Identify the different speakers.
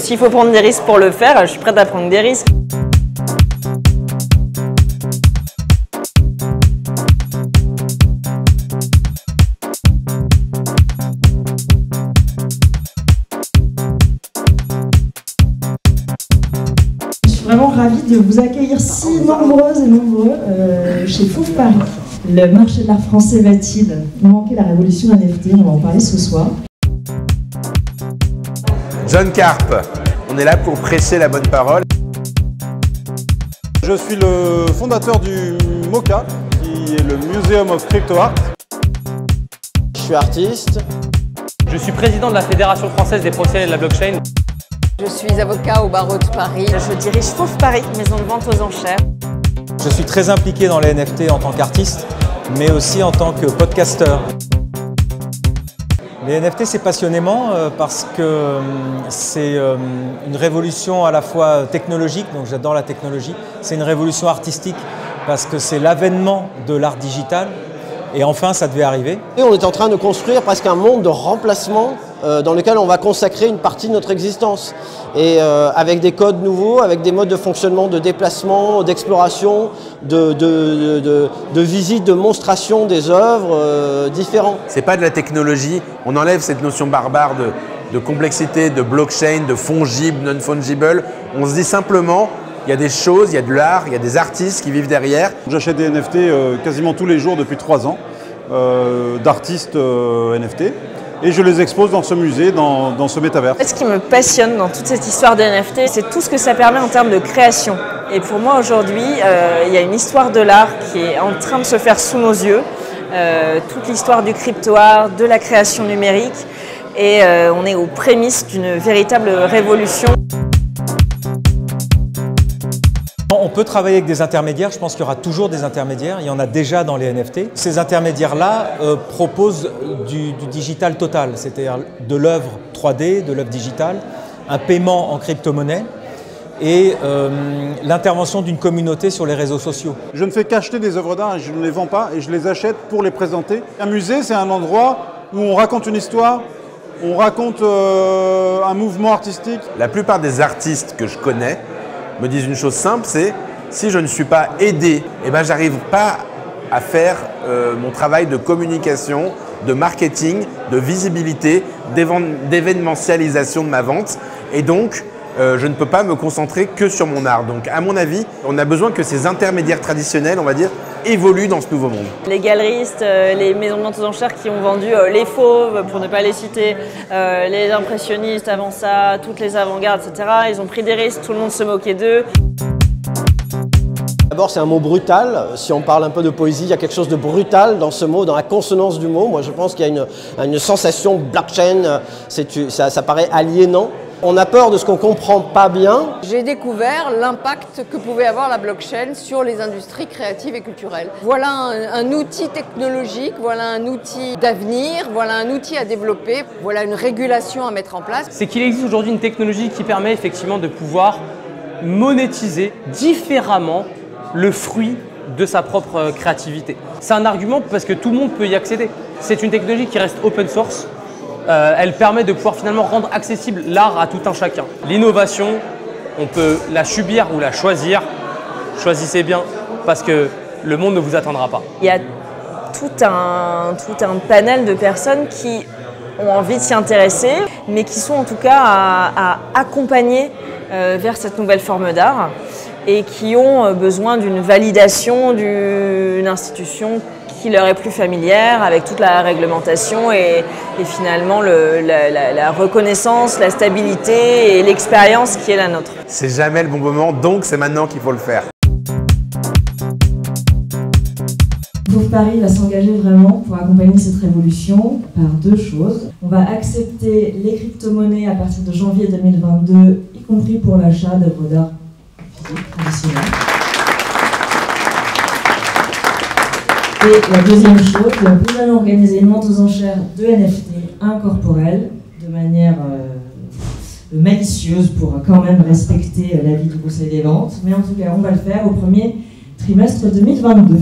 Speaker 1: S'il faut prendre des risques pour le faire, je suis prête à prendre des risques.
Speaker 2: Je suis vraiment ravie de vous accueillir si nombreuses et nombreux chez Fauve Paris. Le marché de l'art français va-t-il manquer la révolution NFT? On va en parler ce soir.
Speaker 3: John Carp, on est là pour prêcher la bonne parole.
Speaker 4: Je suis le fondateur du MoCA, qui est le Museum of Crypto Art.
Speaker 5: Je suis artiste.
Speaker 6: Je suis président de la Fédération française des professionnels de la blockchain.
Speaker 7: Je suis avocat au barreau de Paris.
Speaker 1: Je dirige Fauve Paris, maison de vente aux enchères.
Speaker 8: Je suis très impliqué dans les NFT en tant qu'artiste, mais aussi en tant que podcasteur. Les NFT, c'est passionnément parce que c'est une révolution à la fois technologique, donc j'adore la technologie, c'est une révolution artistique parce que c'est l'avènement de l'art digital et enfin ça devait arriver.
Speaker 5: Et on est en train de construire presque un monde de remplacement dans lequel on va consacrer une partie de notre existence. Et avec des codes nouveaux, avec des modes de fonctionnement, de déplacement, d'exploration, de visite, de monstration des œuvres différents.
Speaker 3: C'est pas de la technologie, on enlève cette notion barbare de complexité, de blockchain, de fungible, non fungible. On se dit simplement, il y a des choses, il y a de l'art, il y a des artistes qui vivent derrière.
Speaker 4: J'achète des NFT quasiment tous les jours depuis 3 ans, d'artistes NFT. Et je les expose dans ce musée, dans ce métavers.
Speaker 1: Ce qui me passionne dans toute cette histoire des NFT, c'est tout ce que ça permet en termes de création. Et pour moi aujourd'hui, il y a une histoire de l'art qui est en train de se faire sous nos yeux. Toute l'histoire du crypto-art, de la création numérique. Et on est aux prémices d'une véritable révolution.
Speaker 8: On peut travailler avec des intermédiaires, je pense qu'il y aura toujours des intermédiaires, il y en a déjà dans les NFT. Ces intermédiaires-là proposent du digital total, c'est-à-dire de l'œuvre 3D, de l'œuvre digitale, un paiement en crypto-monnaie et l'intervention d'une communauté sur les réseaux sociaux.
Speaker 4: Je ne fais qu'acheter des œuvres d'art et je ne les vends pas et je les achète pour les présenter. Un musée, c'est un endroit où on raconte une histoire, on raconte un mouvement artistique.
Speaker 3: La plupart des artistes que je connais me disent une chose simple, c'est si je ne suis pas aidé, eh ben, j'arrive pas à faire mon travail de communication, de marketing, de visibilité, d'événementialisation de ma vente. Et donc, je ne peux pas me concentrer que sur mon art. Donc, à mon avis, on a besoin que ces intermédiaires traditionnels, on va dire, évoluent dans ce nouveau monde.
Speaker 1: Les galeristes, les maisons de vente aux enchères qui ont vendu les fauves, pour ne pas les citer, les impressionnistes avant ça, toutes les avant-gardes, etc. Ils ont pris des risques, tout le monde se moquait d'eux.
Speaker 5: D'abord, c'est un mot brutal. Si on parle un peu de poésie, il y a quelque chose de brutal dans ce mot, dans la consonance du mot. Moi, je pense qu'il y a une sensation blockchain, ça paraît aliénant. On a peur de ce qu'on ne comprend pas bien.
Speaker 7: J'ai découvert l'impact que pouvait avoir la blockchain sur les industries créatives et culturelles. Voilà un outil technologique, voilà un outil d'avenir, voilà un outil à développer, voilà une régulation à mettre en place.
Speaker 6: C'est qu'il existe aujourd'hui une technologie qui permet effectivement de pouvoir monétiser différemment le fruit de sa propre créativité. C'est un argument parce que tout le monde peut y accéder. C'est une technologie qui reste open source. Elle permet de pouvoir finalement rendre accessible l'art à tout un chacun. L'innovation, on peut la subir ou la choisir. Choisissez bien parce que le monde ne vous attendra pas.
Speaker 1: Il y a tout un panel de personnes qui ont envie de s'y intéresser, mais qui sont en tout cas à accompagner vers cette nouvelle forme d'art et qui ont besoin d'une validation d'une institution qui leur est plus familière, avec toute la réglementation et finalement la reconnaissance, la stabilité et l'expérience qui est la nôtre.
Speaker 3: C'est jamais le bon moment, donc c'est maintenant qu'il faut le faire.
Speaker 2: Fauve Paris va s'engager vraiment pour accompagner cette révolution par 2 choses. On va accepter les crypto-monnaies à partir de janvier 2022, y compris pour l'achat d'œuvres d'art physiques traditionnelles. Et la deuxième chose, nous allons organiser une vente aux enchères de NFT incorporelle de manière malicieuse pour quand même respecter l'avis du Conseil des ventes. Mais en tout cas, on va le faire au premier trimestre 2022.